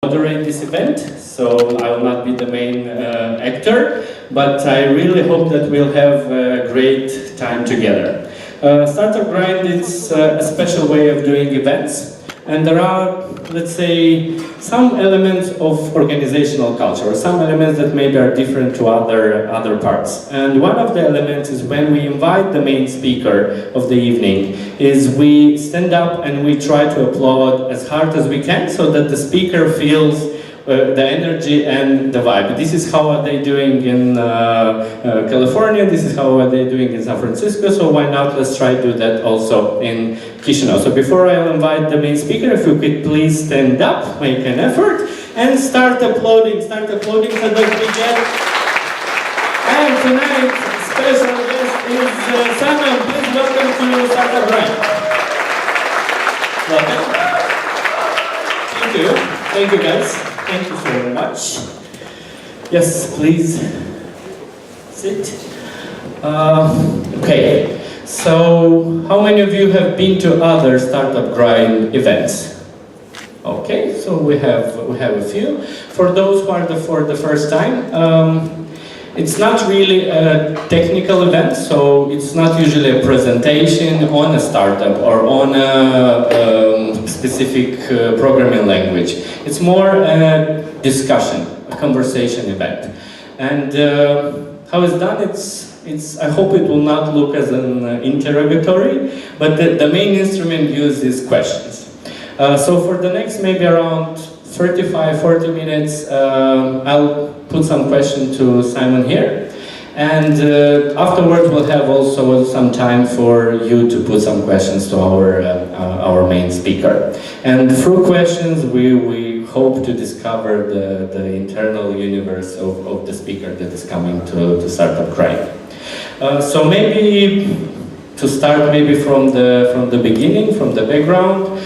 moderate this event, so I will not be the main actor, but I really hope that we'll have a great time together. Startup Grind is a special way of doing events, and there are, let's say, some elements of organizational culture, or some elements that maybe are different to other parts. And one of the elements is when we invite the main speaker of the evening, is we stand up and we try to applaud as hard as we can so that the speaker feels the energy and the vibe. This is how are they doing in California, this is how are they doing in San Francisco, so why not let's try to do that also in Chisinau. So before I'll invite the main speaker, if you could please stand up, make an effort, and start applauding so that we get... And tonight, special guest is Simon. Please welcome to Startup Grind. Welcome. Thank you guys. Thank you so very much. Yes, please sit. Okay, so how many of you have been to other Startup Grind events? Okay, so we have a few. For those who are for the first time, it's not really a technical event, so it's not usually a presentation on a startup or on a specific programming language. It's more a discussion, a conversation event. And how it's done, I hope it will not look as an interrogatory, but the main instrument used is questions. So for the next maybe around 35-40 minutes, I'll put some questions to Simon here, and afterwards we'll have also some time for you to put some questions to our main speaker. And through questions we hope to discover the internal universe of the speaker that is coming to Startup Grind. So maybe to start maybe from the beginning, from the background.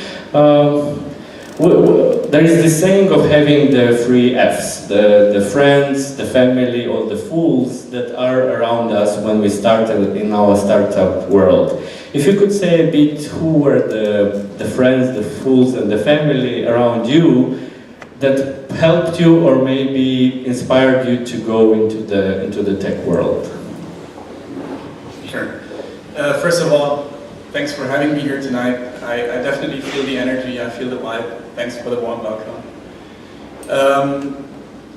There is this saying of having the three Fs, the friends, the family, or the fools that are around us when we started in our startup world. If you could say a bit who were the friends, the fools, and the family around you that helped you or maybe inspired you to go into the tech world. Sure. First of all, thanks for having me here tonight. I definitely feel the energy, I feel the vibe. Thanks for the warm welcome.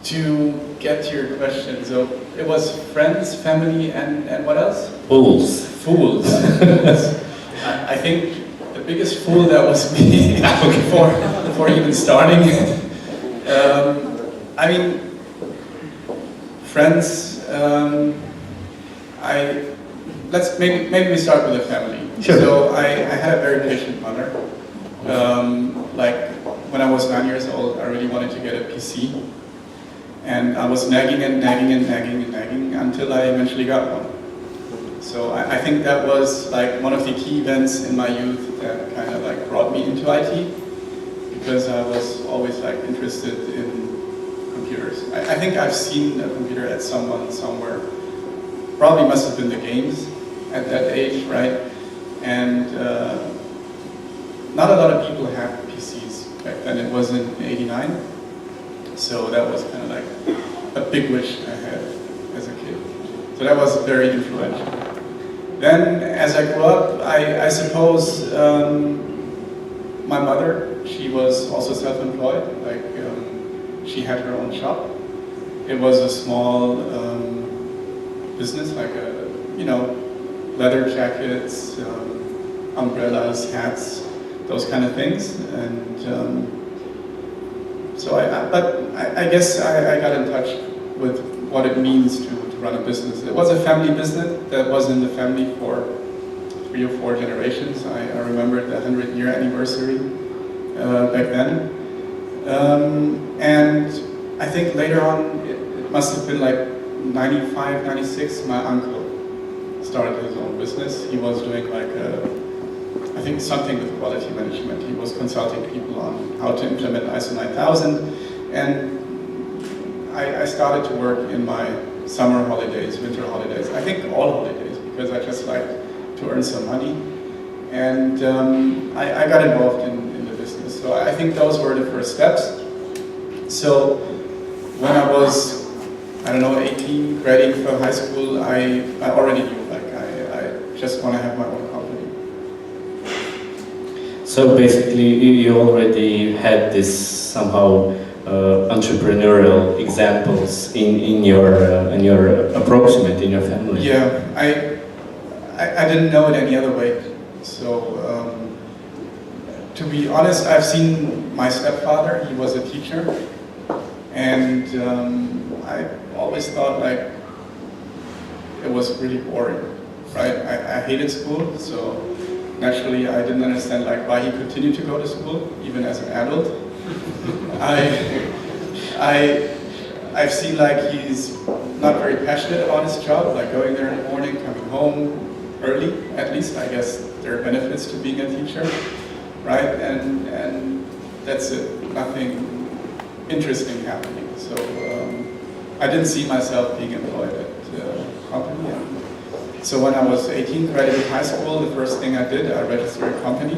To get to your question, so it was friends, family, and what else? Fools. Fools. I think the biggest fool that was me before even starting. I mean, friends. Maybe we start with the family. Sure. So I had a very patient mother. Like when I was 9 years old, I really wanted to get a PC, and I was nagging until I eventually got one. So I think that was like one of the key events in my youth that kind of like brought me into IT, because I was always like interested in computers. I think I've seen a computer at someone somewhere. Probably must have been the games at that age, right? And not a lot of people had PCs back then. It was in '89, so that was kind of like a big wish I had as a kid. So that was very influential. Then, as I grew up, I suppose my mother, she was also self-employed. Like she had her own shop. It was a small business, like leather jackets, umbrellas, hats, those kind of things. And so I guess I got in touch with what it means to run a business. It was a family business that was in the family for 3 or 4 generations. I remember the 100-year anniversary back then. And I think later on, it must have been like 95, 96, my uncle started his own business. He was doing like I think something with quality management. He was consulting people on how to implement ISO 9000, and I started to work in my summer holidays, winter holidays. I think all holidays, because I just liked to earn some money, and I got involved in the business. So I think those were the first steps. So when I was, I don't know, 18, graduating from high school, I already knew, like, I just want to have my own company. So basically, you already had this somehow entrepreneurial examples in your approximate in your family. Yeah, I didn't know it any other way. So to be honest, I've seen my stepfather. He was a teacher, and I always thought like it was really boring. Right? I hated school, so naturally I didn't understand like why he continued to go to school even as an adult. I've seen like he's not very passionate about his job, like going there in the morning, coming home early, at least. I guess there are benefits to being a teacher, right? And that's it, nothing interesting happening. So I didn't see myself being employed at the company. So when I was 18, graduated high school, the first thing I did, I registered a company,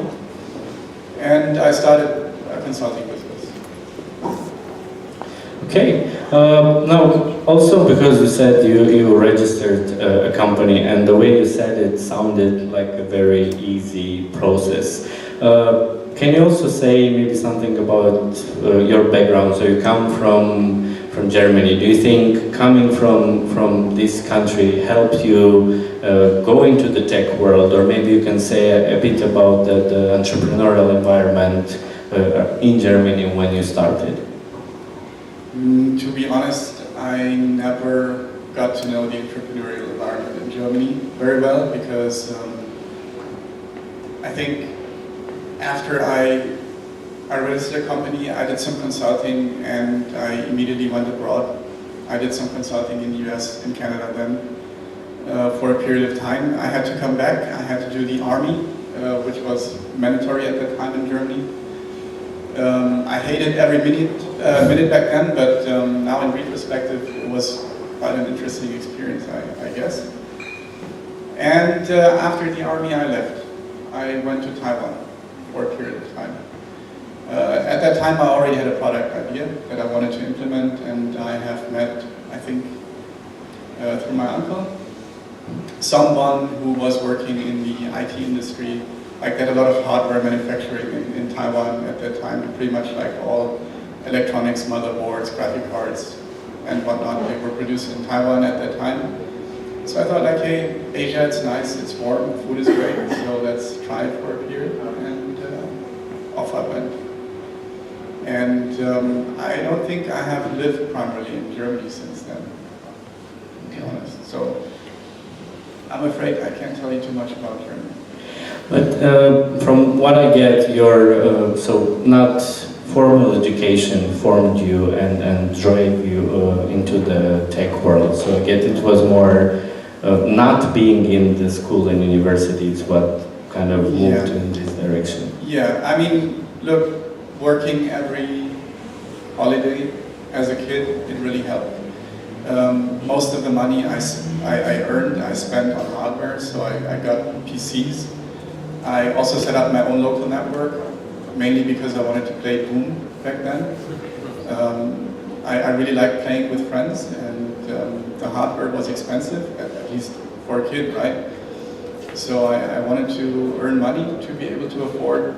and I started a consulting business. Okay. Now, also because you said you registered a company, and the way you said it sounded like a very easy process. Can you also say maybe something about your background? So you come from Germany. Do you think coming from this country helped you go into the tech world, or maybe you can say a bit about the entrepreneurial environment in Germany when you started? To be honest, I never got to know the entrepreneurial environment in Germany very well because I think after I registered a company, I did some consulting, and I immediately went abroad. I did some consulting in the US and Canada then for a period of time. I had to come back. I had to do the army, which was mandatory at that time in Germany. I hated every minute back then, but now in retrospective, it was quite an interesting experience, I guess. And after the army, I left. I went to Taiwan for a period of time. At that time, I already had a product idea that I wanted to implement, and I have met, I think, through my uncle, someone who was working in the IT industry. Like, they had a lot of hardware manufacturing in Taiwan at that time, pretty much like all electronics, motherboards, graphic cards, and whatnot. They were produced in Taiwan at that time. So I thought, like, hey, Asia, it's nice, it's warm, food is great, so let's try it for a period, and off I went. And I don't think I have lived primarily in Germany since then, to be honest. So I'm afraid I can't tell you too much about Germany. But from what I get, your so not formal education formed you and drove you into the tech world. So I get it was more not being in the school and university is what kind of moved in this direction. Yeah, I mean, look, working every holiday as a kid, it really helped. Most of the money I earned, I spent on hardware, so I got PCs. I also set up my own local network, mainly because I wanted to play Boom back then. I really liked playing with friends, and the hardware was expensive, at least for a kid, right? So I wanted to earn money to be able to afford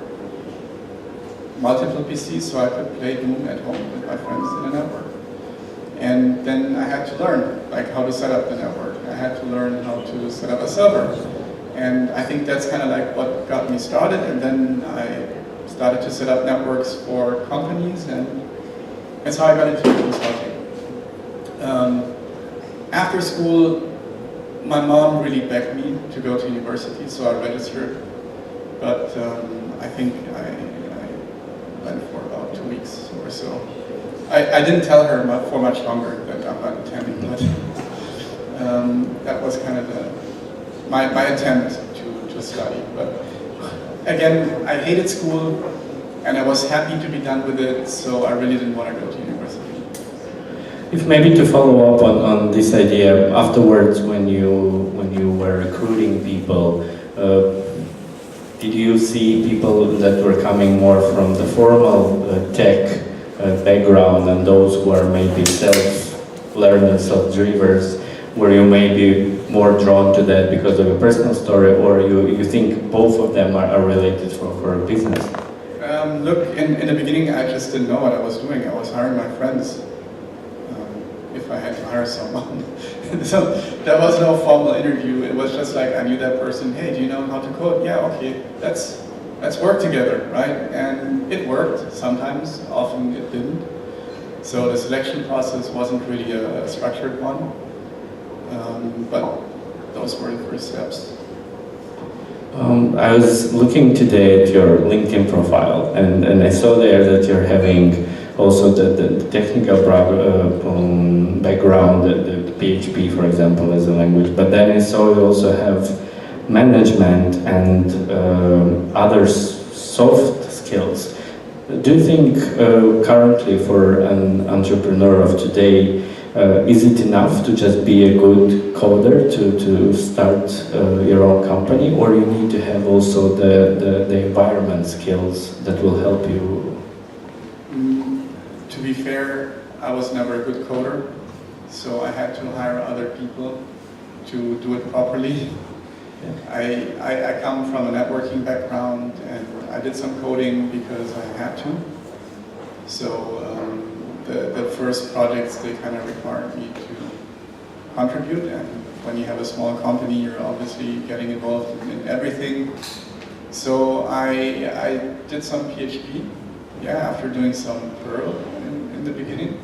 multiple PCs so I could play Boom at home with my friends in a network. And then I had to learn like how to set up the network. I had to learn how to set up a server. And I think that's kind of like what got me started. And then I started to set up networks for companies, and that's how I got into consulting. After school, my mom really begged me to go to university, so I registered. But I think I went for about 2 weeks or so. I didn't tell her for much longer that I'm not attending, but that was kind of my attempt to study. But again, I hated school, and I was happy to be done with it, so I really didn't want to go to university. If maybe to follow up on this idea, afterwards when you were recruiting people, did you see people that were coming more from the formal tech background and those who are maybe self-learners, self-drivers, where you may be more drawn to that because of a personal story, or you think both of them are related for a business? Look, in the beginning, I just didn't know what I was doing. I was hiring my friends if I had to hire someone. So there was no formal interview. It was just like I knew that person. Hey, do you know how to code? Yeah, okay. Let's work together, right? And it worked sometimes. Often it didn't. So the selection process wasn't really a structured one. But those were the first steps. I was looking today at your LinkedIn profile, and I saw there that you're having also the technical background, the PHP, for example, as a language, but then I saw you also have management and other soft skills. Do you think currently for an entrepreneur of today, is it enough to just be a good coder to start your own company, or you need to have also the environment skills that will help you? To be fair, I was never a good coder, so I had to hire other people to do it properly. Yeah. I come from a networking background, and I did some coding because I had to. So the first projects, they kind of required me to contribute, and when you have a small company, you're obviously getting involved in everything. So I did some PHP, yeah, after doing some Perl in the beginning,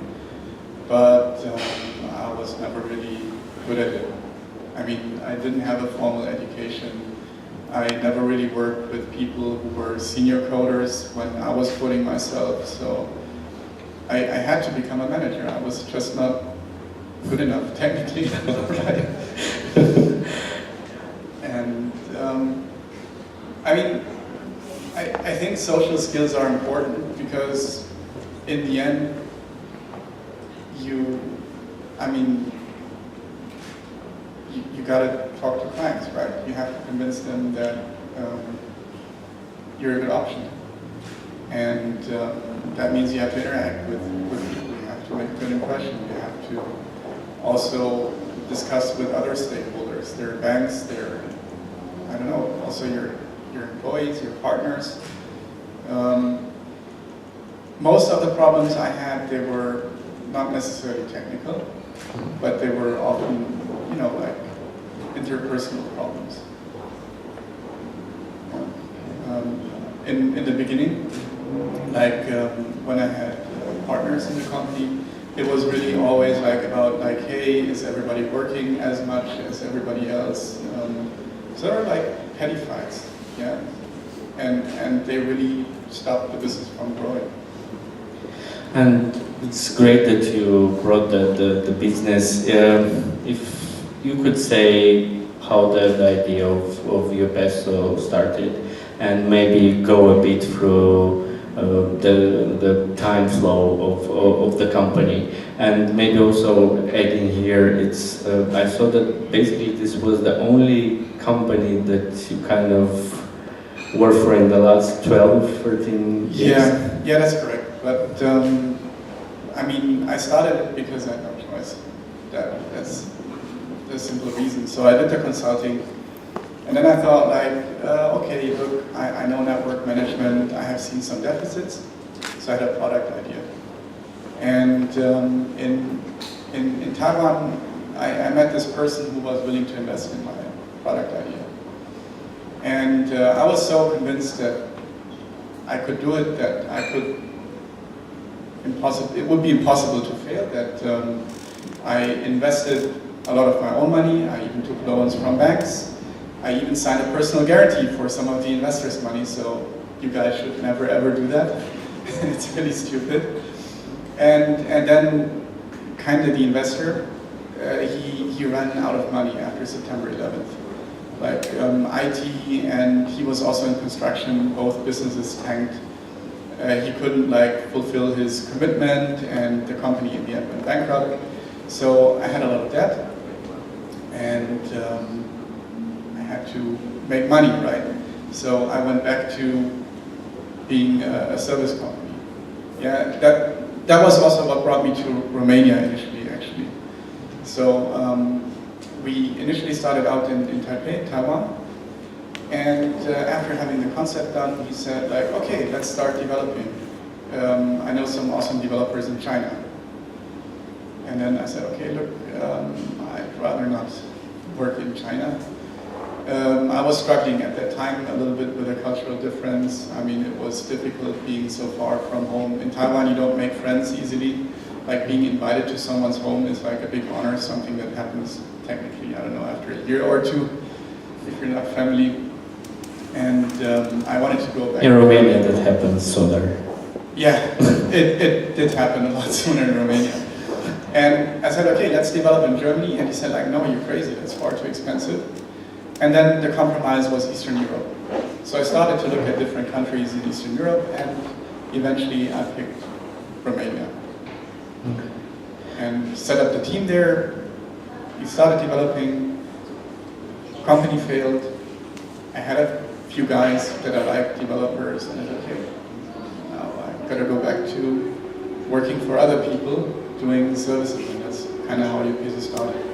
but I was never really good at it. I mean, I didn't have a formal education. I never really worked with people who were senior coders when I was coding myself, so I had to become a manager. I was just not good enough technically. Right? And I mean, I think social skills are important because in the end, you gotta talk to clients, right? You have to convince them that you're a good option. And that means you have to interact with people, you have to make a good impression, you have to also discuss with other stakeholders, their banks, their, I don't know, also your employees, your partners. Most of the problems I had, they were not necessarily technical, but they were often, you know, like interpersonal problems. In the beginning, like when I had partners in the company, it was really always like about like, hey, is everybody working as much as everybody else? So there were like petty fights, yeah, and they really stopped the business from growing. And it's great that you brought the business. If you could say how the idea of Upeso started, and maybe go a bit through the time flow of the company, and maybe also adding here, it's I saw that basically this was the only company that you kind of worked for in the last 12, 13 years. Yeah, that's correct. But I mean, I started it because I had no choice. That's the simple reason. So I did the consulting, and then I thought, like, okay, look, I know network management. I have seen some deficits, so I had a product idea. And in Taiwan, I met this person who was willing to invest in my product idea, and I was so convinced that I could do it, that it would be impossible to fail, that I invested a lot of my own money. I even took loans from banks. I even signed a personal guarantee for some of the investors' money, so you guys should never ever do that. It's really stupid. And then kind of the investor, he ran out of money after September 11th. Like IT, and he was also in construction, both businesses tanked. He couldn't like fulfill his commitment, and the company in the end went bankrupt. So I had a lot of debt, and I had to make money, right? So I went back to being a service company. Yeah, that was also what brought me to Romania initially, actually. So we initially started out in Taipei, Taiwan, and after having the concept done, he said, like, okay, let's start developing. I know some awesome developers in China. And then I said, okay, look, I'd rather not work in China. I was struggling at that time a little bit with a cultural difference. I mean, it was difficult being so far from home. In Taiwan, you don't make friends easily. Like being invited to someone's home is like a big honor, something that happens technically, I don't know, after a year or two, if you're not family. And I wanted to go back. In Romania, that happens sooner. Yeah, it did happen a lot sooner in Romania. And I said, okay, let's develop in Germany. And he said, like, no, you're crazy, that's far too expensive. And then the compromise was Eastern Europe. So I started to look at different countries in Eastern Europe, and eventually I picked Romania. Okay. And set up the team there. We started developing. Company failed. I had a few guys that I liked, developers, and I said, okay, now I gotta go back to working for other people, doing services, and that's kind of how UPS started.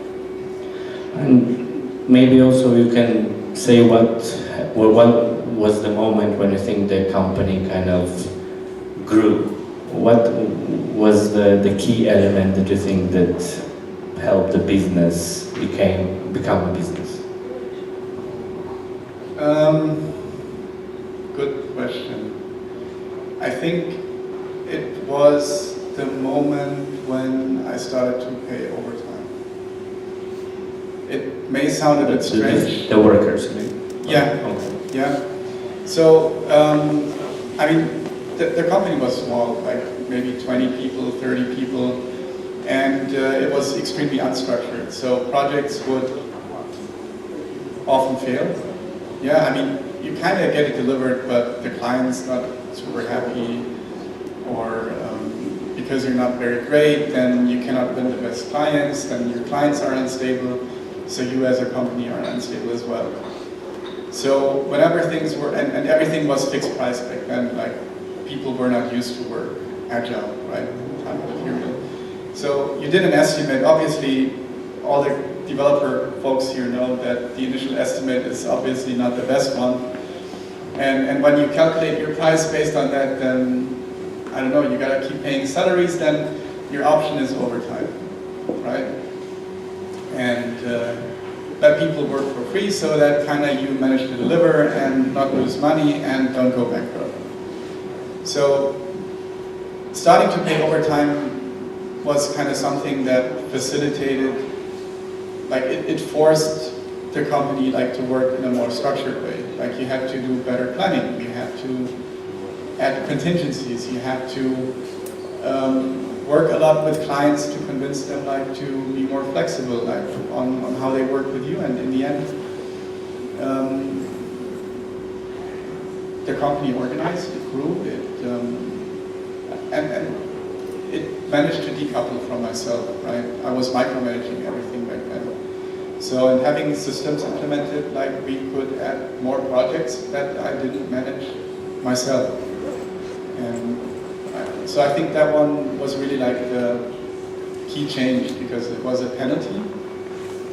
And maybe also you can say what was the moment when you think the company kind of grew? What was the key element that you think that helped the business become a business? Good question. I think it was the moment when I started to pay overtime. It may sound a bit strange. The workers, I mean. Yeah. Okay. Yeah. So, I mean, the company was small, like maybe 20 people, 30 people, and it was extremely unstructured. So projects would often fail. Yeah, I mean, you kind of get it delivered, but the client's not super happy, or because you're not very great, then you cannot win the best clients, then your clients are unstable, so you as a company are unstable as well. So whenever things were, and everything was fixed price back then, like people were not used to work agile, right, time and material. So you did an estimate, obviously all the developer folks here know that the initial estimate is obviously not the best one. And when you calculate your price based on that, then, I don't know, you gotta keep paying salaries, then your option is overtime, right? And let people work for free so that kind of you manage to deliver and not lose money and don't go bankrupt. So starting to pay overtime was kind of something that facilitated, like it forced the company like to work in a more structured way. Like you had to do better planning, you had to add contingencies, you had to work a lot with clients to convince them like to be more flexible, like on how they work with you. And in the end, the company organized, it grew, and it managed to decouple from myself, right? I was micromanaging everything back then. So in having systems implemented, like we could add more projects that I didn't manage myself. And so I think that one was really like the key change, because it was a penalty.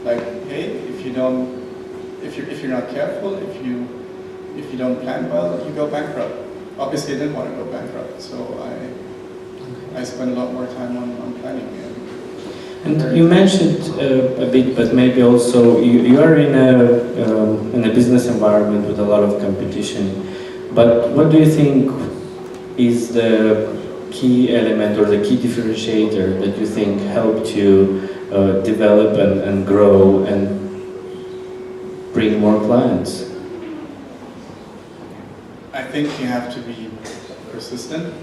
Like, hey, if you're not careful, if you don't plan well, you go bankrupt. Obviously, I didn't want to go bankrupt, so I spent a lot more time on planning. And you mentioned a bit, but maybe also you are in a business environment with a lot of competition. But what do you think is the key element or the key differentiator that you think helped you develop and grow and bring more clients? I think you have to be persistent.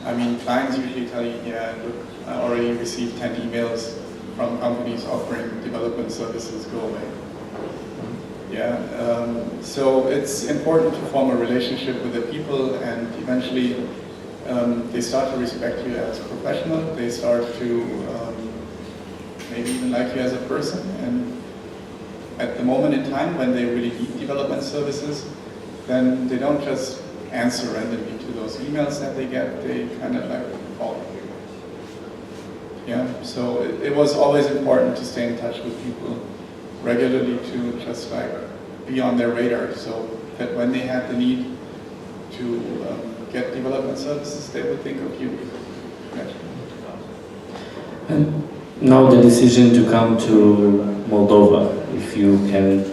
I mean, clients usually tell you, yeah, look, I already received 10 emails from companies offering development services, go away. Yeah, so it's important to form a relationship with the people, and eventually they start to respect you as a professional, they start to maybe even like you as a person, and at the moment in time when they really need development services, then they don't just answer randomly to those emails that they get, they kind of like call Yeah, so it was always important to stay in touch with people regularly, to just like be on their radar, so that when they had the need to get development services, they would think of you. And now the decision to come to Moldova, if you can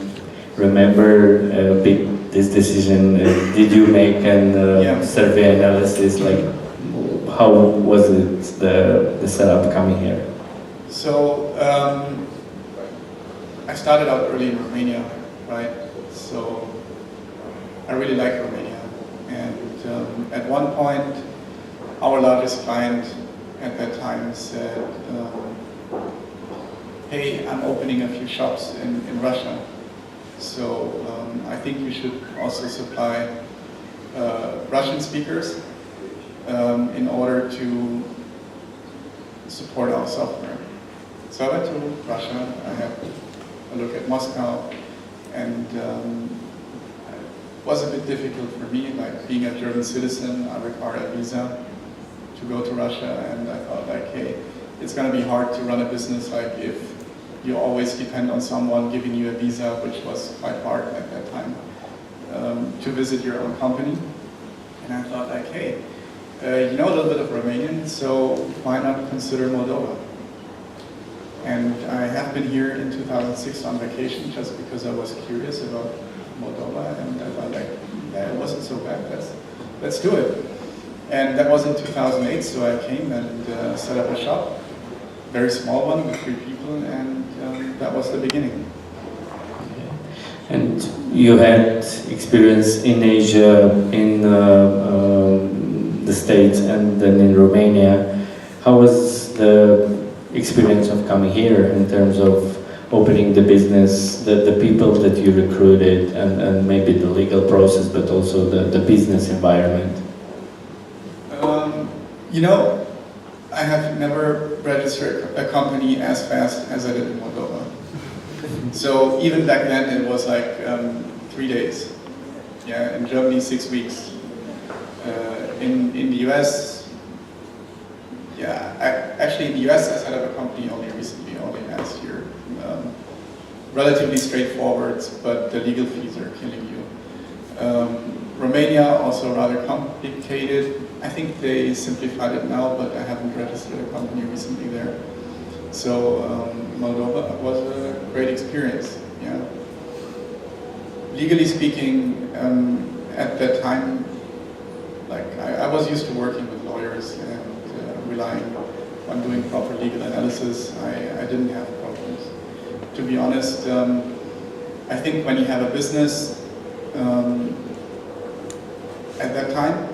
remember a bit this decision, did you make an survey analysis, like how was it the setup coming here? So I started out early in Romania, right? So I really like Romania, and at one point our largest client at that time said, hey, I'm opening a few shops in Russia, so I think you should also supply Russian speakers in order to support our software. So I went to Russia, I had a look at Moscow, and it was a bit difficult for me, like being a German citizen, I required a visa to go to Russia, and I thought like, hey, it's going to be hard to run a business like if you always depend on someone giving you a visa, which was quite hard at that time, to visit your own company. And I thought like, hey, you know a little bit of Romanian, so why not consider Moldova? And I have been here in 2006 on vacation just because I was curious about Moldova, and I thought like, yeah, it wasn't so bad, let's do it. And that was in 2008, so I came and set up a shop, very small one with 3 people, and that was the beginning. And you had experience in Asia, in the States, and then in Romania. How was the experience of coming here in terms of opening the business, the people that you recruited, and maybe the legal process, but also the business environment? You know, I have never registered a company as fast as I did in Moldova. So even back then it was like 3 days. Yeah, in Germany 6 weeks. In the US, yeah, actually in the US I set up a company only recently, only last year. Relatively straightforward, but the legal fees are killing you. Romania, also rather complicated. I think they simplified it now, but I haven't registered a company recently there. So Moldova was a great experience. Yeah. Legally speaking, at that time, like I was used to working with lawyers and relying on doing proper legal analysis. I didn't have problems. To be honest, I think when you have a business, at that time,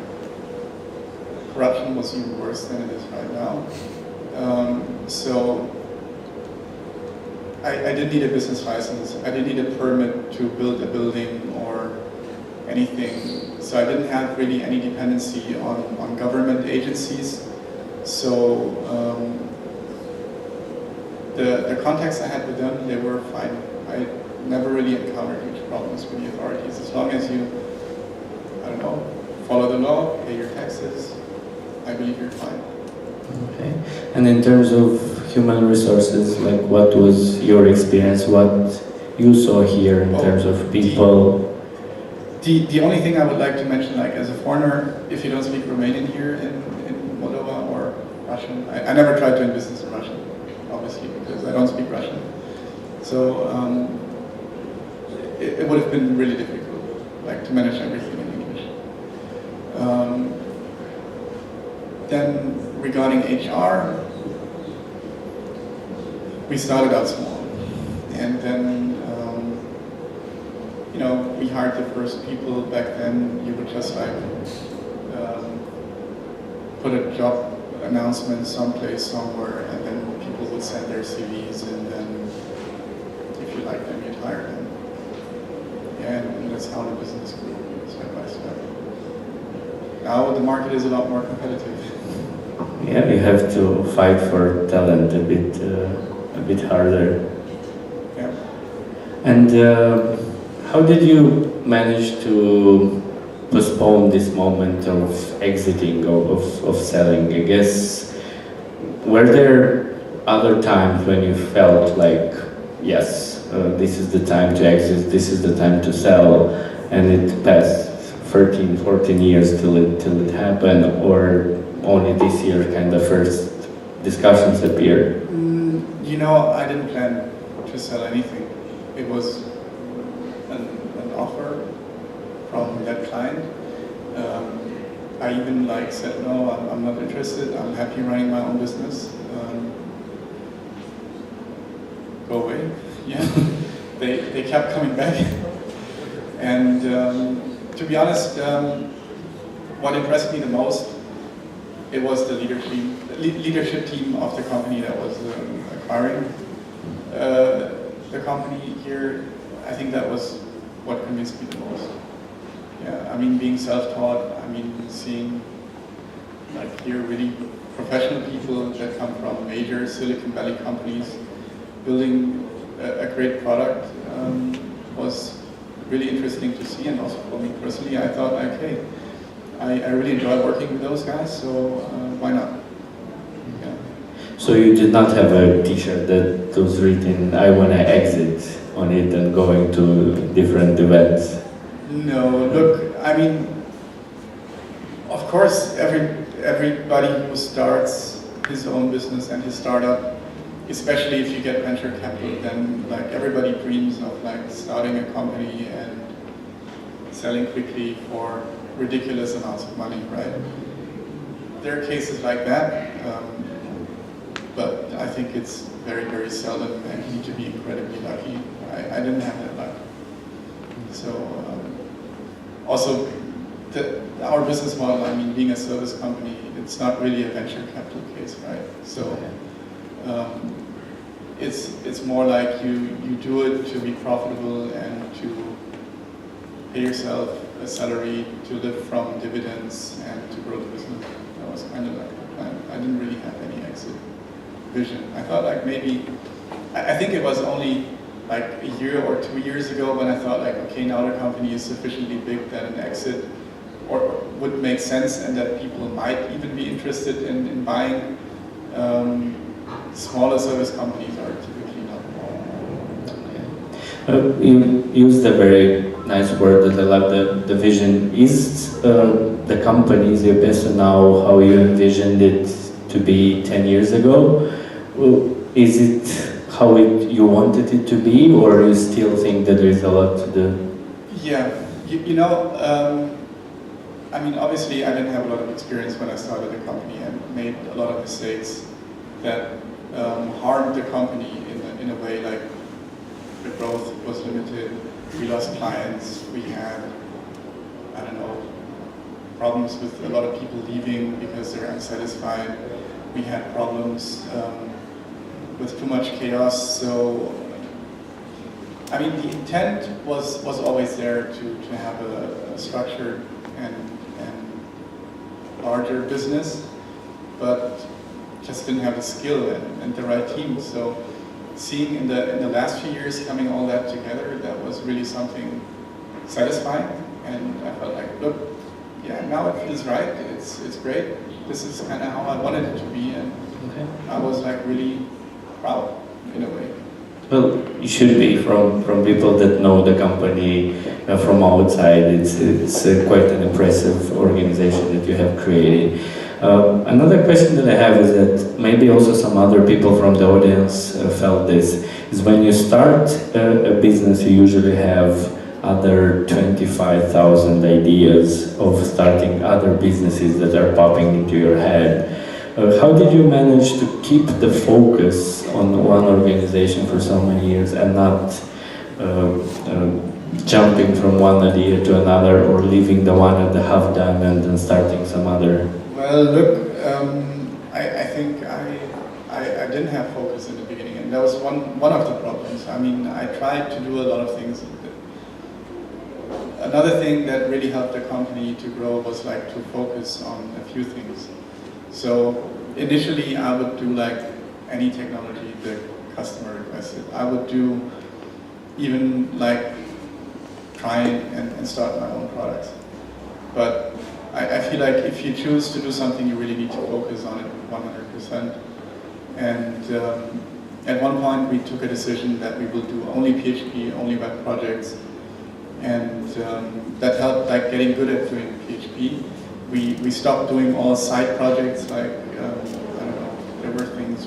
corruption was even worse than it is right now. So I didn't need a business license. I didn't need a permit to build a building or anything. So I didn't have really any dependency on government agencies. So the contacts I had with them, they were fine. I never really encountered huge problems with the authorities. As long as you, I don't know, follow the law, pay your taxes, I believe you're fine. Okay. And in terms of human resources, like what was your experience? What you saw here in terms of people? The only thing I would like to mention, like as a foreigner, if you don't speak Romanian here in Moldova or Russian, I never tried doing business in Russian, obviously, because I don't speak Russian. So it would have been really difficult, like to manage everything in English. Then regarding HR, we started out small, and then you know, we hired the first people. Back then you would just like put a job announcement someplace somewhere, and then people would send their CVs, and then if you like them, you'd hire them. Yeah, and that's how the business grew, step by step. Now the market is a lot more competitive. Yeah, you have to fight for talent a bit harder. Yeah. And how did you manage to postpone this moment of exiting, of selling? I guess, were there other times when you felt like, yes, this is the time to exit, this is the time to sell, and it passed 13, 14 years till it happened, or only this year kind of first discussions appeared? You know, I didn't plan to sell anything. It was an offer from that client. I even said, no, I'm not interested. I'm happy running my own business. Go away. Yeah. They kept coming back. And to be honest, what impressed me the most, it was the leadership team of the company that was acquiring the company here. I think that was what convinced me the most. Yeah, I mean, being self-taught, I mean, seeing here really professional people that come from major Silicon Valley companies building a great product was really interesting to see. And also for me personally, I thought, okay, I really enjoy working with those guys, so why not? Yeah. So you did not have a t-shirt that was written, I want to exit on it and going to different events? No, look, I mean, of course, everybody who starts his own business and his startup, especially if you get venture capital, then everybody dreams of starting a company and selling quickly for ridiculous amounts of money, right? There are cases like that, but I think it's very, very seldom, and you need to be incredibly lucky. I didn't have that luck. So, also, our business model, I mean, being a service company, it's not really a venture capital case, right? So, it's more like you do it to be profitable and to pay yourself a salary to live from dividends and to grow the business. That was kind of the plan. I didn't really have any exit vision. I thought maybe, I think it was only a year or 2 years ago when I thought okay, now the company is sufficiently big that an exit would make sense and that people might even be interested in buying. Smaller service companies are typically not. You used a very nice word that I love, the vision. Is the company Obstbaum now how you envisioned it to be 10 years ago? Is it how you wanted it to be, or you still think that there is a lot to do? Yeah, you know, I mean, obviously I didn't have a lot of experience when I started the company and made a lot of mistakes that harmed the company in a way, the growth was limited, we lost clients, we had, I don't know, problems with a lot of people leaving because they're unsatisfied, we had problems with too much chaos. So, I mean, the intent was always there to have a structured and larger business, but just didn't have the skill and the right team. So seeing in the last few years coming all that together, that was really something satisfying. And I felt look, yeah, now it feels right. It's great. This is kind of how I wanted it to be, and I was really proud in a way. Well, you should be from people that know the company from outside. It's quite an impressive organization that you have created. Another question that I have is that maybe also some other people from the audience felt this, is when you start a business, you usually have other 25,000 ideas of starting other businesses that are popping into your head. How did you manage to keep the focus on one organization for so many years and not jumping from one idea to another, or leaving the one at the half done and then starting some other? Well, look, I think I didn't have focus in the beginning, and that was one of the problems. I mean, I tried to do a lot of things. Another thing that really helped the company to grow was to focus on a few things. So initially I would do any technology the customer requested. I would do even try and start my own products. But I feel if you choose to do something, you really need to focus on it 100%. And at one point we took a decision that we will do only PHP, only web projects, and that helped like getting good at doing PHP. We stopped doing all side projects like, I don't know, there were things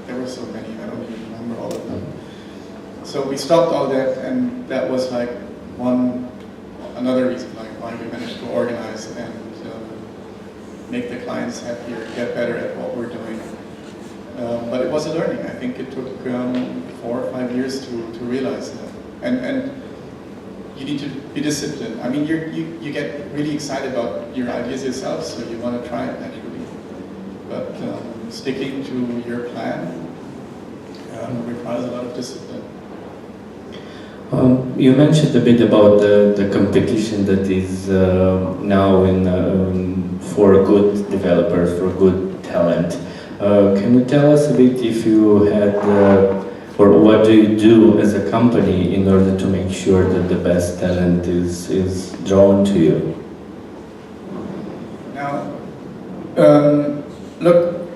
there were so many, I don't even remember all of them. So we stopped all that, and that was like another reason like why we managed to organize and make the clients happier, get better at what we're doing. But it was a learning. I think it took 4 or 5 years to realize that. And you need to be disciplined. I mean, you get really excited about your ideas yourself, so you want to try it naturally. But sticking to your plan requires a lot of discipline. You mentioned a bit about the competition that is now for good developers, for good talent. Can you tell us a bit if you had, or what do you do as a company in order to make sure that the best talent is drawn to you? Now, look,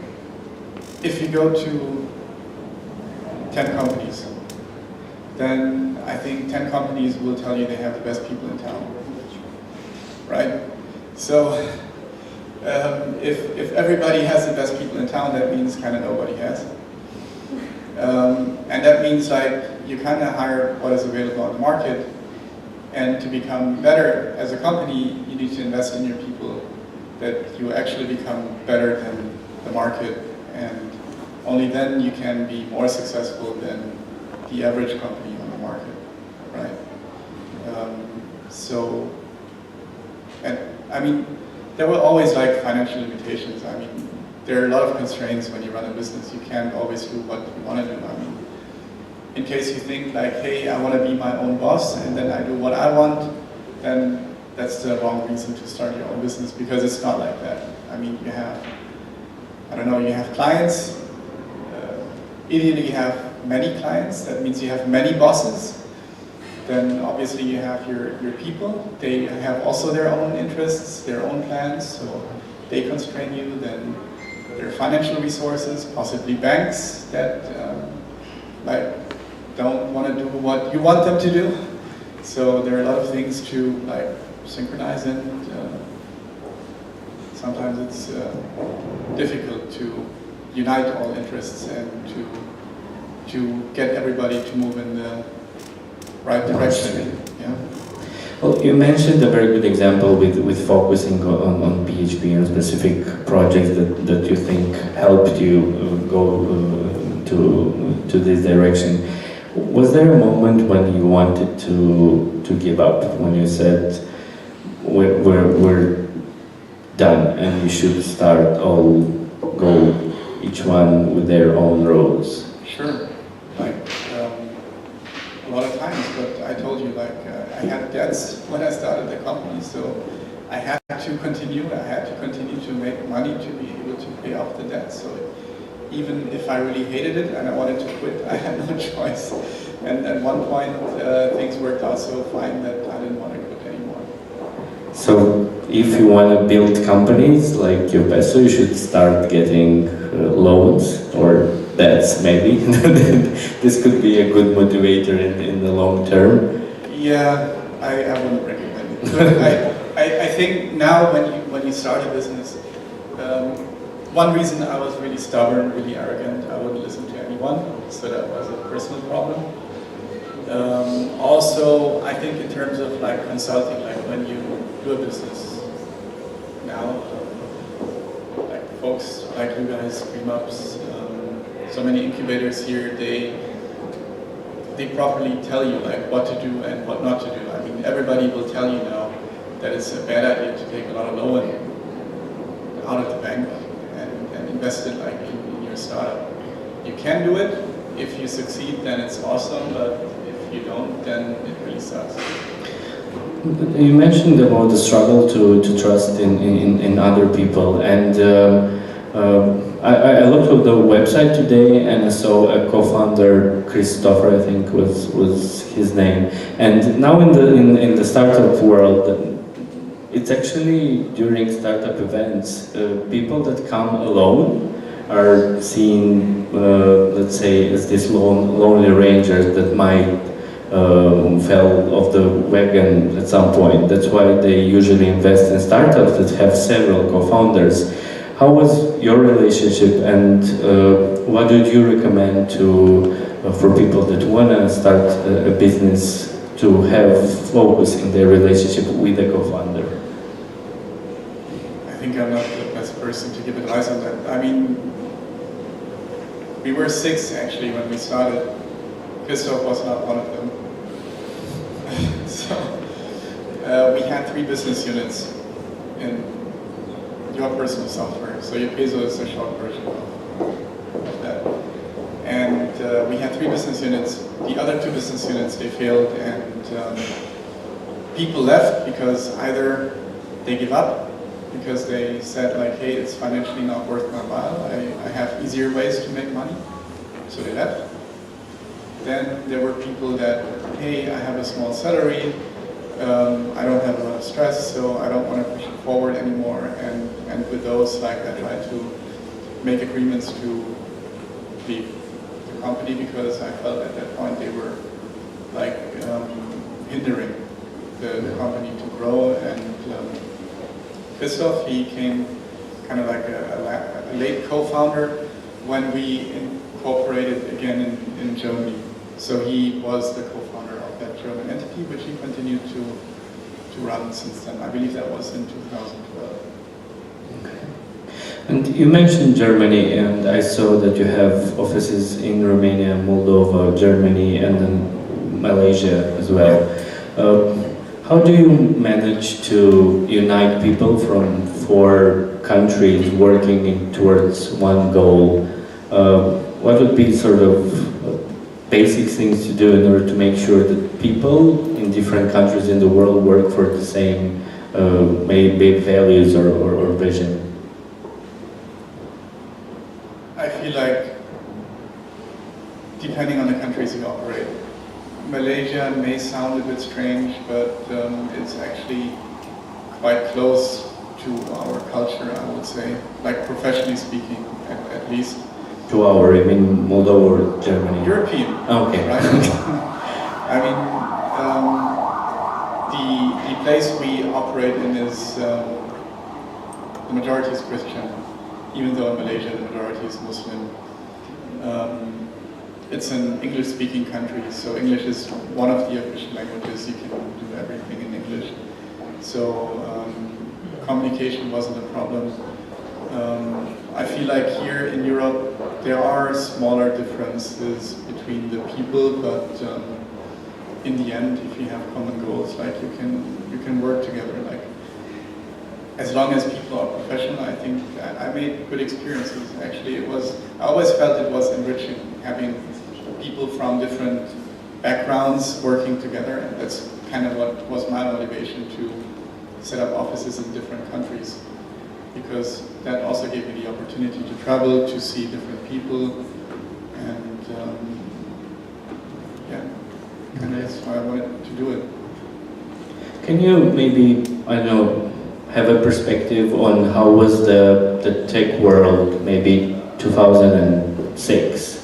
if you go to 10 companies, then I think 10 companies will tell you they have the best people in town, right? So if everybody has the best people in town, that means kind of nobody has. And that means like you kind of hire what is available on the market, and to become better as a company, you need to invest in your people, that you actually become better than the market, and only then you can be more successful than the average company on the market, right? And I mean, there were always like financial limitations. I mean, there are a lot of constraints when you run a business. You can't always do what you want to do. I mean, in case you think like, hey, I want to be my own boss and then I do what I want, then that's the wrong reason to start your own business, because it's not like that. I mean, you have, I don't know, you have clients. Ideally, you have many clients. That means you have many bosses. Then obviously you have your people. They have also their own interests, their own plans, so they constrain you. Then there are financial resources, possibly banks that like don't want to do what you want them to do. So there are a lot of things to like synchronize, and sometimes it's difficult to unite all interests and to get everybody to move in the right direction. Yeah. Well, you mentioned a very good example with focusing on PHP and specific projects that you think helped you go to this direction. Was there a moment when you wanted to give up, when you said we're done and we should start all go each one with their own roads? Sure. Like a lot of times, but I told you, like I had debts when I started the company, so I had to continue. I had to continue to make money to be able to pay off the debt. So even if I really hated it and I wanted to quit, I had no choice. And at one point, things worked out so fine that I didn't want to quit anymore. So if you want to build companies like your Peso, you should start getting loans or debts, maybe. This could be a good motivator in the long term. Yeah, I wouldn't recommend it. But I think now when you start a business, one reason I was really stubborn, really arrogant, I wouldn't listen to anyone, so that was a personal problem. Also, I think in terms of like consulting, like when you do a business now, like folks like you guys, Dreamups, so many incubators here, they properly tell you like what to do and what not to do. I mean, everybody will tell you now that it's a bad idea to take a lot of loan out of the bank and invest it like in your startup. You can do it. If you succeed, then it's awesome, but if you don't, then it really sucks. You mentioned about the struggle to trust in other people, and I looked at the website today and I saw a co-founder, Christopher, I think was his name, and now in the startup world, it's actually during startup events, people that come alone are seen, let's say, as these lonely rangers that might fell off the wagon at some point. That's why they usually invest in startups that have several co-founders. How was your relationship, and what would you recommend to for people that want to start a business to have focus in their relationship with a co-founder? I think I'm not the best person to give advice on that. I mean, we were 6 actually when we started. Christoph was not one of them. So we had 3 business units in your personal software. So your peso is a short version of that. And we had 3 business units. The other 2 business units, they failed, and people left because either they give up because they said like, hey, it's financially not worth my while. I have easier ways to make money, so they left. Then there were people that, hey, I have a small salary, I don't have a lot of stress, so I don't want to push it forward anymore. And with those, like, I tried to make agreements to leave the company because I felt at that point they were like hindering the company to grow. And Christoph, he came kind of like a late co-founder when we incorporated again in Germany. So he was the co-founder of that German entity, which he continued to run since then. I believe that was in 2012. Okay. And you mentioned Germany, and I saw that you have offices in Romania, Moldova, Germany, and then Malaysia as well. How do you manage to unite people from 4 countries working towards one goal? What would be sort of basic things to do in order to make sure that people in different countries in the world work for the same maybe values or vision? I feel like, depending on the countries you operate, Malaysia may sound a bit strange, but it's actually quite close to our culture, I would say, like professionally speaking, at least. To our, I mean, Moldova or Germany? European. Okay. Right? I mean, the place we operate in is, the majority is Christian, even though in Malaysia the majority is Muslim. It's an English-speaking country, so English is one of the official languages. You can do everything in English. So communication wasn't a problem. I feel like here in Europe there are smaller differences between the people, but in the end, if you have common goals, like you can work together. Like as long as people are professional, I think I made good experiences. Actually, I always felt it was enriching having people from different backgrounds working together, and that's kind of what was my motivation to set up offices in different countries, because that also gave me the opportunity to travel, to see different people, and yeah, and that's why I wanted to do it. Can you maybe, I don't know, have a perspective on how was the tech world maybe 2006?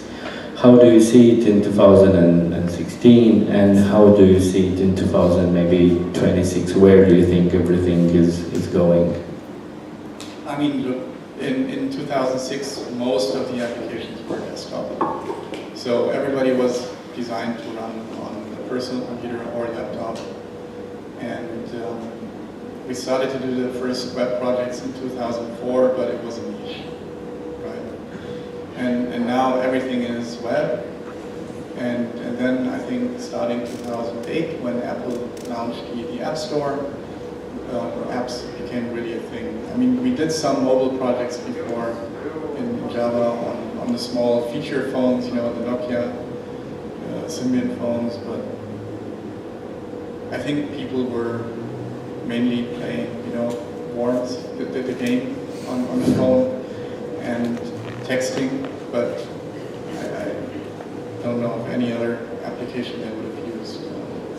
How do you see it in 2016, and how do you see it in 2026? Where do you think everything is going? I mean, look, in 2006, most of the applications were desktop. So everybody was designed to run on a personal computer or laptop. And we started to do the first web projects in 2004, but it was a niche, right? And now everything is web. And then I think starting 2008, when Apple launched the App Store, apps became really a thing. I mean, we did some mobile projects before in Java on the small feature phones, you know, the Nokia Symbian phones, but I think people were mainly playing, you know, Worms, the game on the phone, and texting, but I don't know of any other application they would have used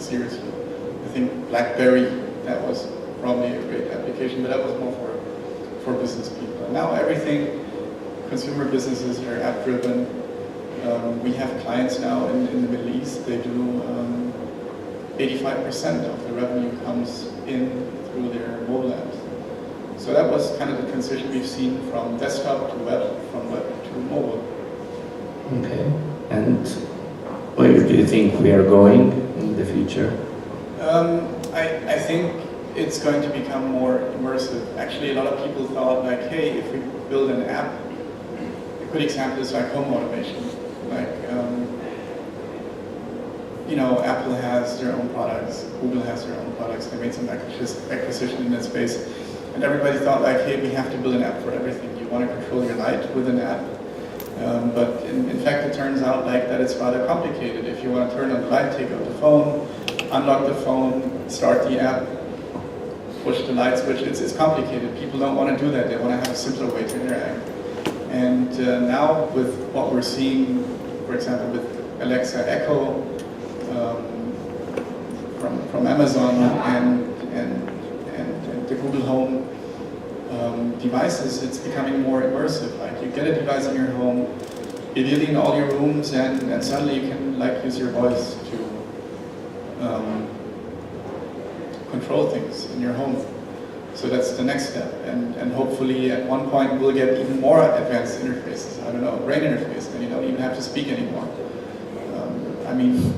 seriously. I think BlackBerry, that was probably a great application, but that was more for business people. And now everything consumer businesses that are app-driven. We have clients now in the Middle East. They do 85% of the revenue comes in through their mobile apps. So that was kind of the transition we've seen from desktop to web, from web to mobile. Okay. And where do you think we are going in the future? I think it's going to become more immersive. Actually, a lot of people thought like, hey, if we build an app, a good example is like home automation. Like, you know, Apple has their own products, Google has their own products. They made some acquisition in that space. And everybody thought like, hey, we have to build an app for everything. You want to control your light with an app. But in fact, it turns out like that it's rather complicated. If you want to turn on the light, take out the phone, unlock the phone, start the app, push the light switch, it's complicated. People don't want to do that. They want to have a simpler way to interact. And now with what we're seeing, for example, with Alexa Echo from Amazon and the Google Home devices, it's becoming more immersive. Like you get a device in your home, you leave it in all your rooms, and suddenly you can like use your voice to control things in your home. So that's the next step, and hopefully at one point we'll get even more advanced interfaces. I don't know, brain interface, and you don't even have to speak anymore. I mean,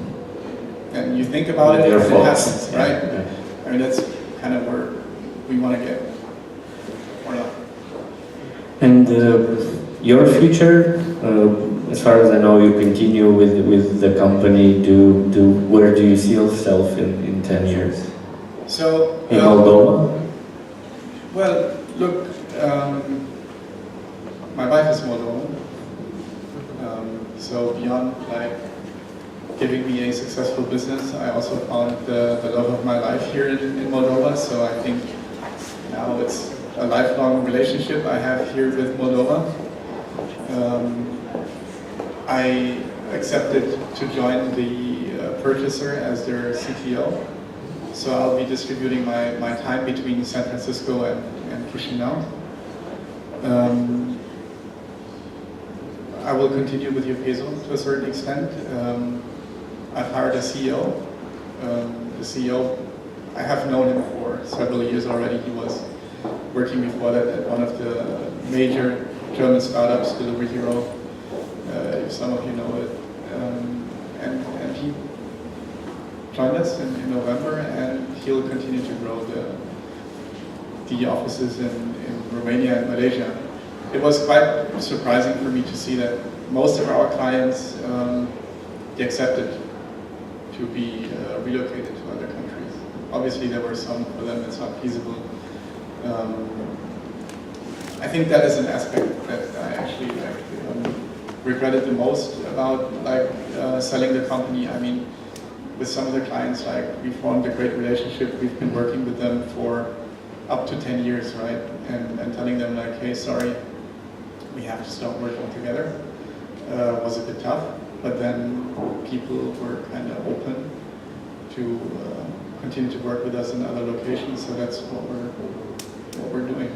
and you think about it, it happens, right? Yeah. I mean, that's kind of where we want to get, or not. And your future, as far as I know, you continue with the company. Where do you see yourself in 10 years? So in Moldova. Well, look, my wife is Moldovan, so beyond like giving me a successful business, I also found the love of my life here in Moldova. So I think now it's a lifelong relationship I have here with Moldova. I accepted to join the purchaser as their CTO. So I'll be distributing my time between San Francisco and Chisinau. I will continue with Upeso to a certain extent. I've hired a CEO. The CEO, I have known him for several years already. He was working before that at one of the major German startups, Delivery Hero, if some of you know it. And he joined us in November, and he'll continue to grow the offices in Romania and Malaysia. It was quite surprising for me to see that most of our clients they accepted to be relocated to other countries. Obviously, there were some for them it's not feasible. I think that is an aspect that I actually regretted the most about selling the company. I mean, with some of the clients, like we formed a great relationship. We've been working with them for up to 10 years, right? And telling them like, hey, sorry, we have to stop working together. Was a bit tough, but then people were kind of open to continue to work with us in other locations. So that's what we're doing.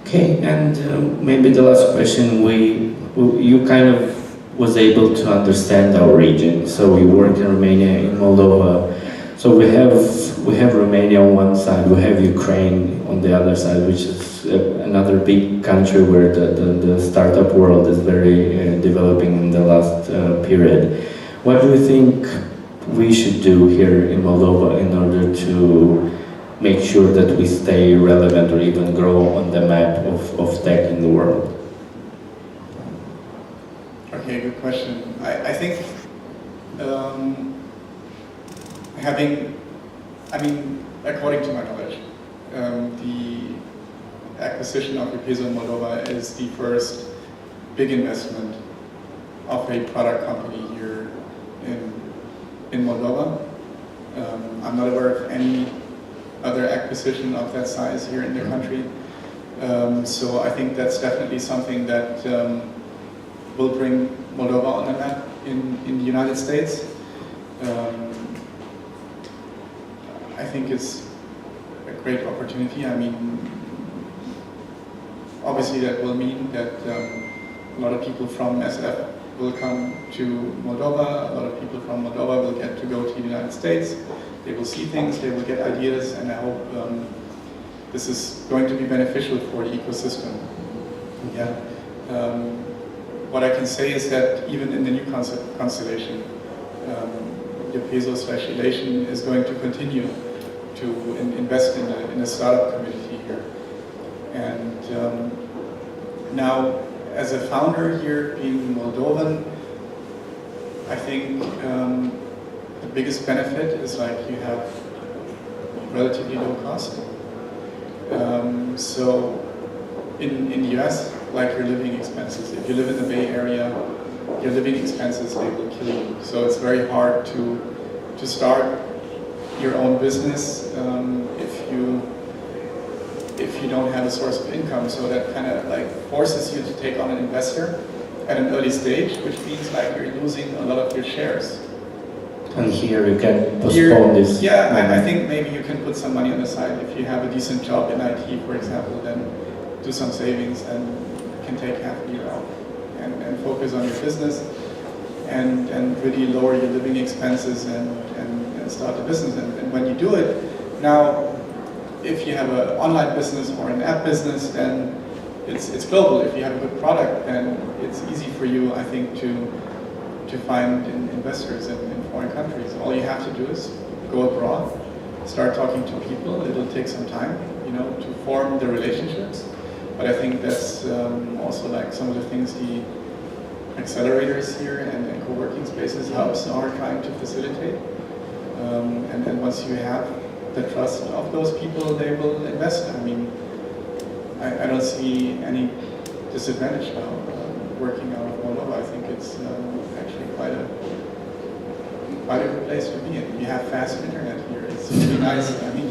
Okay, and maybe the last question, you kind of was able to understand our region. So we work in Romania, in Moldova. So we have Romania on one side, we have Ukraine on the other side, which is another big country where the startup world is very developing in the last period. What do you think we should do here in Moldova in order to make sure that we stay relevant or even grow on the map of tech in the world? Okay, good question. I think according to my knowledge, the acquisition of Upeso in Moldova is the first big investment of a product company here in Moldova. I'm not aware of any other acquisition of that size here in the country. So I think that's definitely something that will bring Moldova on the map in the United States. I think it's a great opportunity. I mean, obviously that will mean that a lot of people from SF will come to Moldova, a lot of people from Moldova will get to go to the United States, they will see things, they will get ideas, and I hope this is going to be beneficial for the ecosystem. Yeah. What I can say is that even in the new constellation, the peso/elation is going to continue to invest in the startup community here. And now, as a founder here, being Moldovan, I think the biggest benefit is like you have relatively low cost. So in the US, like your living expenses, if you live in the Bay Area, your living expenses, they will kill you. So it's very hard to start your own business if you don't have a source of income. So that kind of like forces you to take on an investor at an early stage, which means like you're losing a lot of your shares. And here you can postpone this. Yeah, I think maybe you can put some money on the side. If you have a decent job in IT, for example, then do some savings and you can take half a year out and focus on your business and really lower your living expenses and start a business. And when you do it, now if you have an online business or an app business, then it's global. If you have a good product, then it's easy for you, I think, to find investors in foreign countries. All you have to do is go abroad, start talking to people. It'll take some time, you know, to form the relationships. But I think that's also like some of the things the accelerators here and co-working spaces hubs are trying to facilitate. And then once you have the trust of those people, they will invest. I mean, I don't see any disadvantage now working out of Moldova. I think it's actually quite a good place to be in. You have fast internet here. It's really nice. I mean,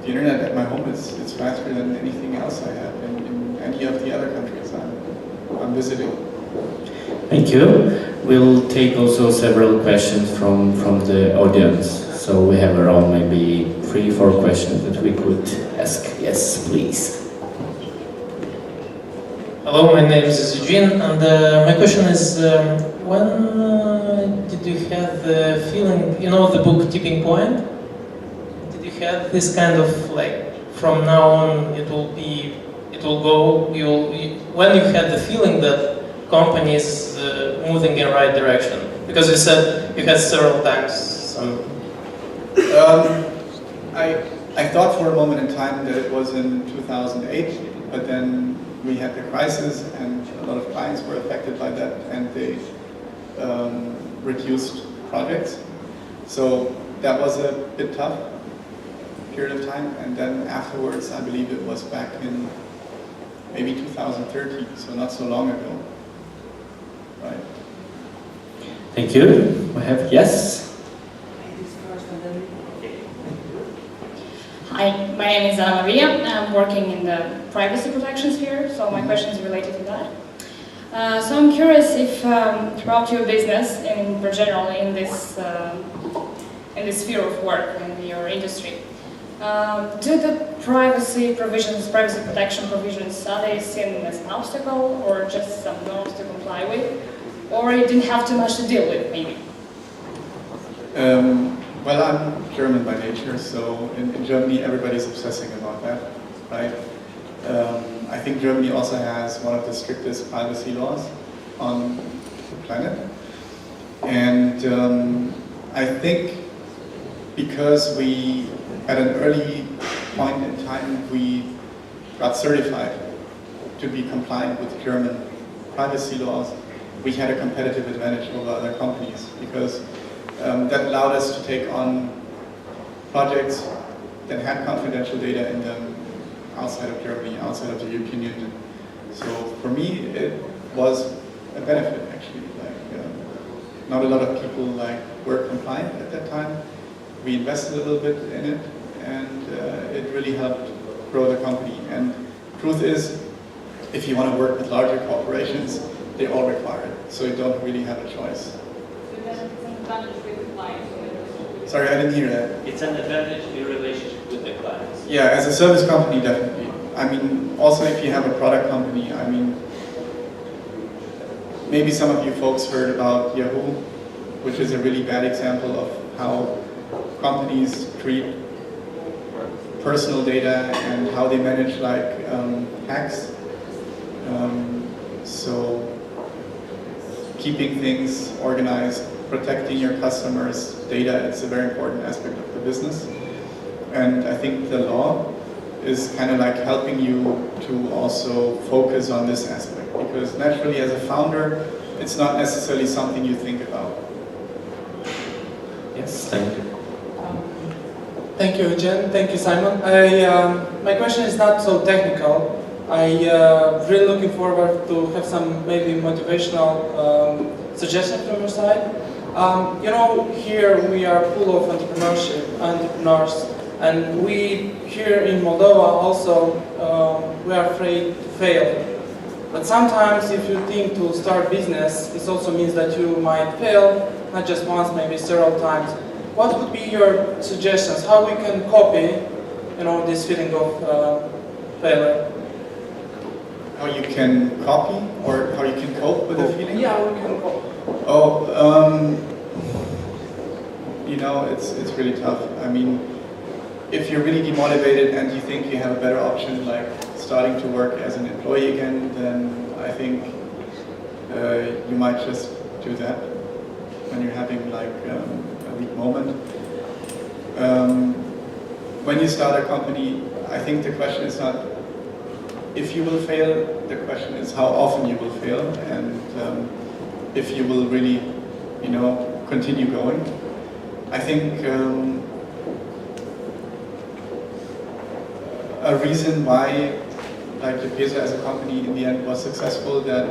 the internet at my home is faster than anything else I have in any of the other countries I'm visiting. Thank you. We'll take also several questions from the audience. So we have around maybe 3-4 questions that we could ask. Yes, please. Hello, my name is Eugene, and my question is, when did you have the feeling, you know the book Tipping Point? Did you have this kind of like, from now on it will go, when you had the feeling that company is moving in the right direction? Because you said you had several times some... I thought for a moment in time that it was in 2008, but then we had the crisis and a lot of clients were affected by that and they reduced projects. So that was a bit tough period of time, and then afterwards I believe it was back in maybe 2013, so not so long ago. Right. Thank you. We have, yes? Hi, my name is Ana Maria. I'm working in the privacy protection sphere, so my question is related to that. So I'm curious if throughout your business and in general in this sphere of work in your industry, do the privacy provisions, privacy protection provisions, are they seen as an obstacle or just some norms to comply with? Or you didn't have too much to deal with, maybe? Well, I'm German by nature, so in Germany everybody's obsessing about that, right? I think Germany also has one of the strictest privacy laws on the planet. And I think because we, at an early point in time, we got certified to be compliant with German privacy laws, we had a competitive advantage over other companies because that allowed us to take on projects that had confidential data in them outside of Germany, outside of the European Union. So for me, it was a benefit actually. Like, not a lot of people were compliant at that time. We invested a little bit in it, and it really helped grow the company. And truth is, if you want to work with larger corporations, they all require it, so you don't really have a choice. Sorry, I didn't hear that. It's an advantage in your relationship with the clients. Yeah, as a service company, definitely. I mean, also if you have a product company, I mean, maybe some of you folks heard about Yahoo, which is a really bad example of how companies treat personal data and how they manage like hacks. So keeping things organized, protecting your customers' data, it's a very important aspect of the business. And I think the law is kind of like helping you to also focus on this aspect, because naturally as a founder, it's not necessarily something you think about. Yes, thank you. Thank you, Jen. Thank you, Simon. My question is not so technical. Really looking forward to have some maybe motivational suggestions from your side. You know, here we are full of entrepreneurs, and we here in Moldova also we are afraid to fail. But sometimes, if you think to start business, this also means that you might fail, not just once, maybe several times. What would be your suggestions? How we can copy, you know, this feeling of failure? How you can copy or how you can cope with the feeling? Yeah, we can cope. Oh, you know, it's really tough. I mean, if you're really demotivated and you think you have a better option, like starting to work as an employee again, then I think you might just do that when you're having like a weak moment. When you start a company, I think the question is not if you will fail, the question is how often you will fail, and if you will really, you know, continue going. I think a reason why like Chisinau as a company in the end was successful, that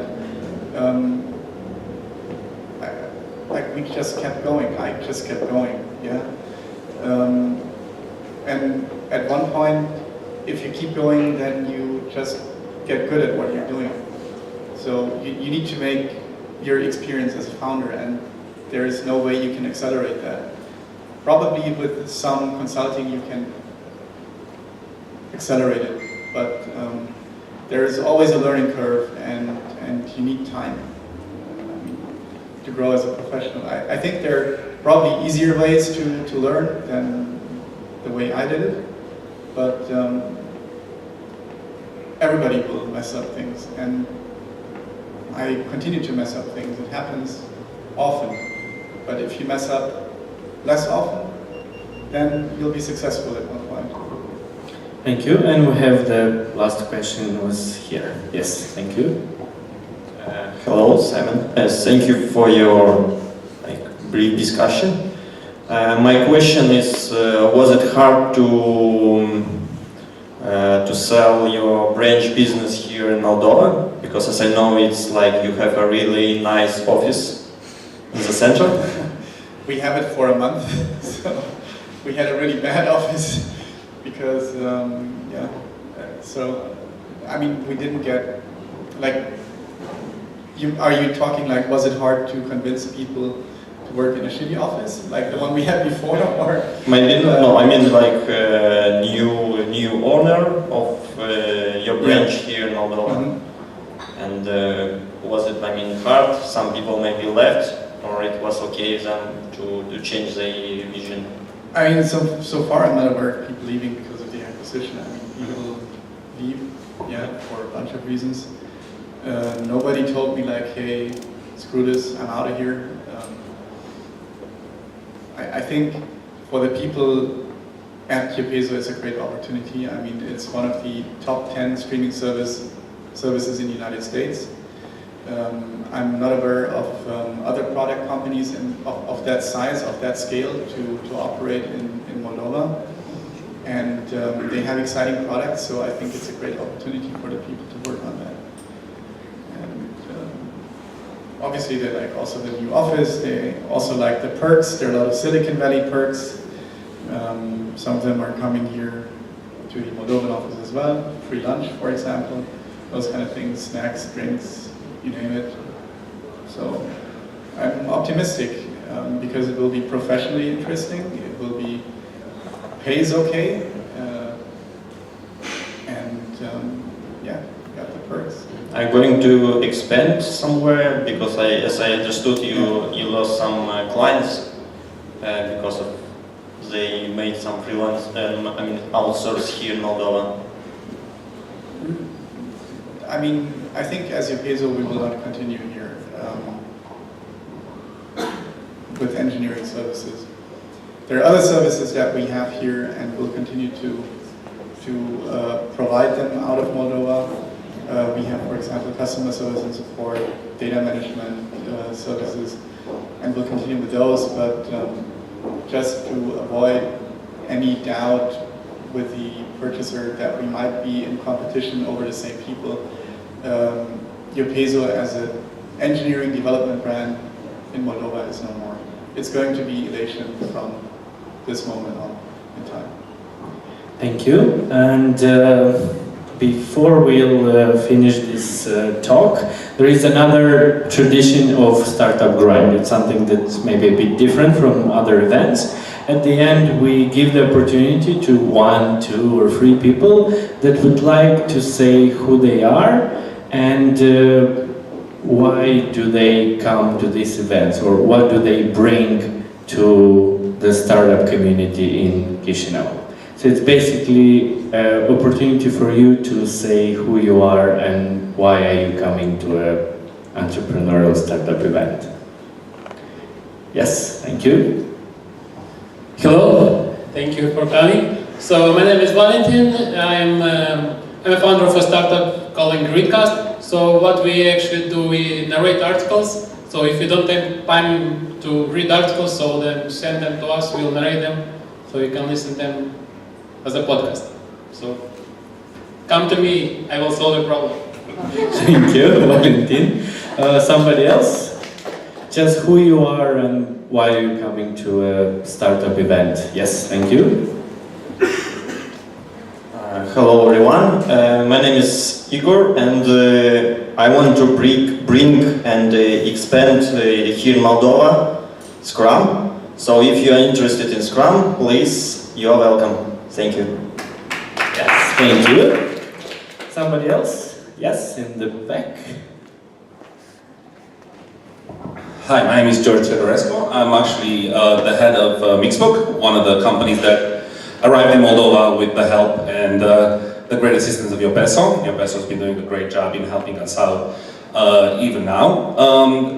like we just kept going. I just kept going, yeah. And at one point, if you keep going, then you just get good at what you're doing. So you need to make your experience as a founder, and there is no way you can accelerate that. Probably with some consulting you can accelerate it, but there is always a learning curve, and you need time to grow as a professional. I think there are probably easier ways to learn than the way I did it, but everybody will mess up things, and I continue to mess up things. It happens often, but if you mess up less often, then you'll be successful at one point. Thank you, and we have the last question was here. Yes, thank you. Hello, Simon. Thank you for your brief discussion. My question is, was it hard to sell your branch business here in Moldova? Because as I know, it's like you have a really nice office in the center. We have it for a month, so we had a really bad office because, yeah, so, I mean, we didn't get, like, are you talking like, was it hard to convince people to work in a shitty office, like the one we had before, or? Maybe, no, I mean like new owner of your branch here in Moldova. Mm-hmm. And was it, I mean, hard? Some people maybe left, or it was okay then to change the vision? I mean, so far I'm not aware of people leaving because of the acquisition. I mean, people leave, yeah, for a bunch of reasons. Nobody told me like, hey, screw this, I'm out of here. I think for the people at Chisinau, it's a great opportunity. I mean, it's one of the top 10 streaming services in the United States. I'm not aware of other product companies of that size, of that scale, to operate in Moldova. And they have exciting products, so I think it's a great opportunity for the people to work on that. And obviously they like also the new office, they also like the perks. There are a lot of Silicon Valley perks. Some of them are coming here to the Moldovan office as well. Free lunch, for example. Those kind of things, snacks, drinks, you name it. So I'm optimistic because it will be professionally interesting. It will be pays okay, and going to expand somewhere? Because as I understood, you lost some clients because of they made some freelance, outsource here in Moldova. I mean, I think as Yopezo we will not continue here with engineering services. There are other services that we have here and we'll continue to provide them out of Moldova. We have, for example, customer service and support, data management services, and we'll continue with those, but just to avoid any doubt with the purchaser that we might be in competition over the same people, Yopezo as an engineering development brand in Moldova is no more. It's going to be Elation from this moment on in time. Thank you. And before we'll finish this talk, there is another tradition of Startup Grind. It's something that's maybe a bit different from other events. At the end, we give the opportunity to 1, 2, or 3 people that would like to say who they are and why do they come to these events, or what do they bring to the startup community in Chisinau. So it's basically an opportunity for you to say who you are and why are you coming to an entrepreneurial startup event. Yes, thank you. Hello, thank you for coming. So my name is Valentin. I'm a founder of a startup called Readcast. So what we actually do, we narrate articles. So if you don't have time to read articles, so then send them to us, we'll narrate them, so you can listen to them as a podcast. So come to me, I will solve the problem. Thank you, Valentin. Somebody else? Just who you are and why are you coming to a startup event? Yes, thank you. Hello everyone, my name is Igor and I want to bring and expand here in Moldova Scrum. So if you are interested in Scrum, please, you are welcome. Thank you. Yes, thank you. Somebody else? Yes, in the back. Hi, my name is George Fedorescu. I'm actually the head of Mixbook, one of the companies that arrived in Moldova with the help and the great assistance of Yopezo. Yopezo has been doing a great job in helping us out even now.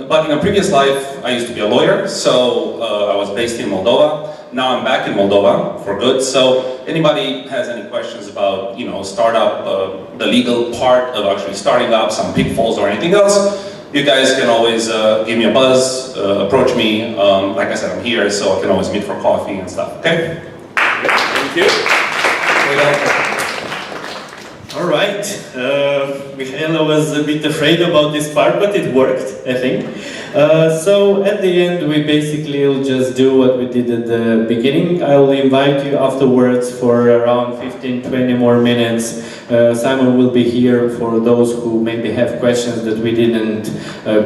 But in a previous life, I used to be a lawyer, so I was based in Moldova. Now I'm back in Moldova for good. So anybody has any questions about, startup, the legal part of actually starting up, some pitfalls or anything else, you guys can always give me a buzz, approach me. Like I said, I'm here, so I can always meet for coffee and stuff, okay? Thank you. All right. Michaela was a bit afraid about this part, but it worked, I think. So at the end, we basically will just do what we did at the beginning. I will invite you afterwards for around 15-20 more minutes. Simon will be here for those who maybe have questions that we didn't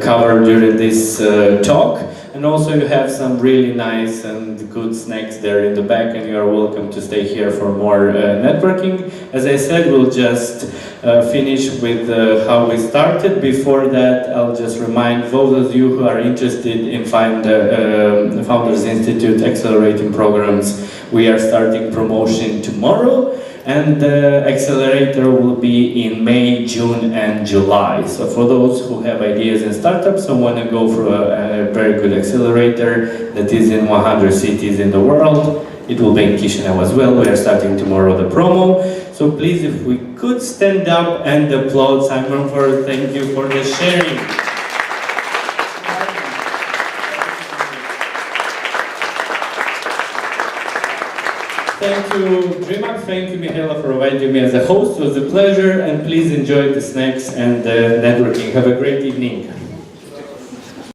cover during this talk. And also you have some really nice and good snacks there in the back, and you are welcome to stay here for more networking. As I said, we'll just finish with how we started. Before that, I'll just remind those of you who are interested in Founders Institute accelerating programs, we are starting promotion tomorrow. And the accelerator will be in May, June, and July. So for those who have ideas in startups and want to go for a very good accelerator that is in 100 cities in the world, it will be in Chisinau as well. We are starting tomorrow the promo. So please, if we could stand up and applaud Simon thank you for the sharing. Thank you, Dreamups. Thank you, Michaela, for inviting me as a host. It was a pleasure, and please enjoy the snacks and the networking. Have a great evening.